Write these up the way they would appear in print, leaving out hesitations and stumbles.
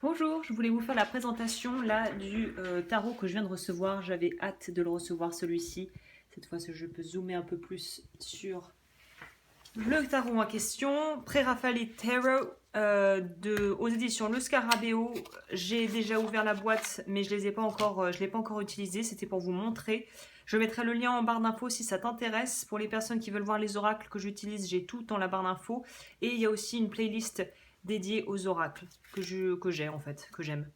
Bonjour, je voulais vous faire la présentation là du tarot que je viens de recevoir. J'avais hâte de le recevoir celui-ci. Cette fois, je peux zoomer un peu plus sur le tarot en question. Pré-Raphaël Tarot aux éditions Le Scarabeo. J'ai déjà ouvert la boîte, mais je ne l'ai pas encore utilisé. C'était pour vous montrer. Je mettrai le lien en barre d'infos si ça t'intéresse. Pour les personnes qui veulent voir les oracles que j'utilise, j'ai tout dans la barre d'infos. Et il y a aussi une playlist dédiée aux oracles que j'ai en fait, que j'aime.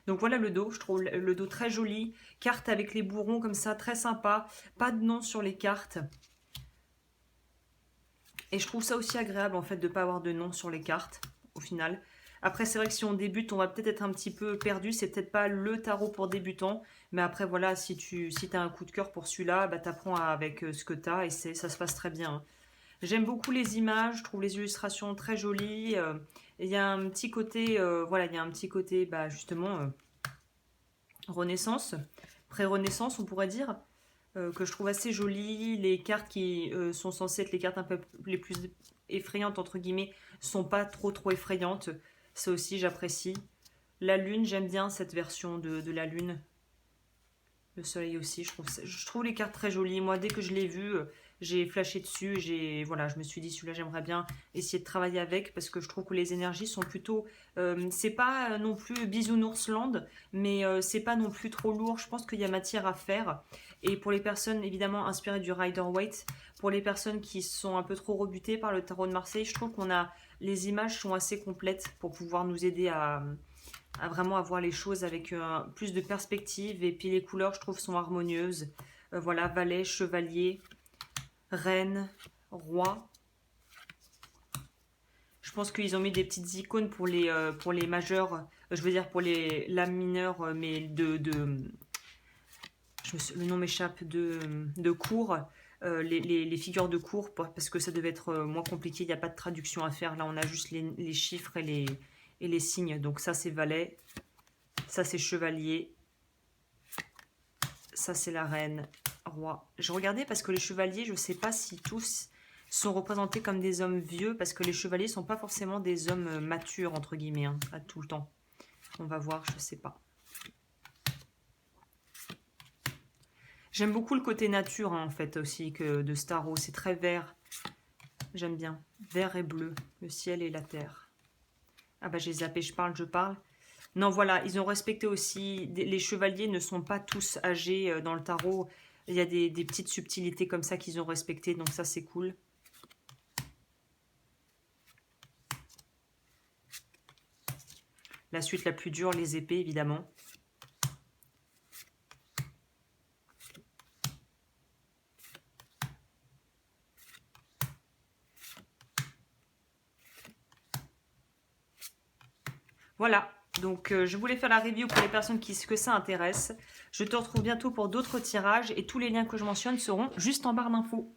Donc voilà le dos, je trouve le dos très joli. Carte avec les bourrons comme ça, très sympa. Pas de nom sur les cartes. Et je trouve ça aussi agréable en fait de ne pas avoir de nom sur les cartes au final. Après c'est vrai que si on débute on va peut-être être un petit peu perdu, c'est peut-être pas le tarot pour débutants, mais après voilà si tu as un coup de cœur pour celui-là, bah, t'apprends avec ce que t'as et ça se passe très bien. J'aime beaucoup les images, je trouve les illustrations très jolies. Il y a un petit côté, voilà, il y a un petit côté bah, justement Renaissance, pré-Renaissance on pourrait dire que je trouve assez jolie. Les cartes qui sont censées être les cartes un peu les plus effrayantes, entre guillemets, sont pas trop effrayantes. Ça aussi, j'apprécie. La lune, j'aime bien cette version de la lune. Le soleil aussi, je trouve les cartes très jolies. Moi, dès que je l'ai vu, j'ai flashé dessus. Voilà, je me suis dit, celui-là, j'aimerais bien essayer de travailler avec parce que je trouve que les énergies sont plutôt. C'est pas non plus bisounoursland, mais c'est pas non plus trop lourd. Je pense qu'il y a matière à faire. Et pour les personnes, évidemment, inspirées du Rider-Waite, pour les personnes qui sont un peu trop rebutées par le tarot de Marseille, je trouve qu'on a. Les images sont assez complètes pour pouvoir nous aider à vraiment avoir les choses avec plus de perspective. Et puis les couleurs, je trouve, sont harmonieuses. Voilà, valet, chevalier, reine, roi. Je pense qu'ils ont mis des petites icônes pour les majeurs, je veux dire pour les lames mineures, mais le nom m'échappe, de cours. Les figures de cours, parce que ça devait être moins compliqué, il n'y a pas de traduction à faire. Là, on a juste les chiffres et les signes. Donc ça, c'est valet. Ça, c'est chevalier. Ça, c'est la reine, roi. Je regardais parce que les chevaliers, je ne sais pas si tous sont représentés comme des hommes vieux, parce que les chevaliers ne sont pas forcément des hommes matures, entre guillemets, hein, à tout le temps. On va voir, je ne sais pas. J'aime beaucoup le côté nature, hein, en fait, aussi, de Starro. C'est très vert. J'aime bien. Vert et bleu, le ciel et la terre. Ah bah j'ai zappé, je parle. Non, voilà, ils ont respecté aussi. Les chevaliers ne sont pas tous âgés dans le tarot. Il y a des petites subtilités comme ça qu'ils ont respectées, donc ça c'est cool. La suite la plus dure, les épées, évidemment. Voilà, donc je voulais faire la review pour les personnes que ça intéresse. Je te retrouve bientôt pour d'autres tirages et tous les liens que je mentionne seront juste en barre d'infos.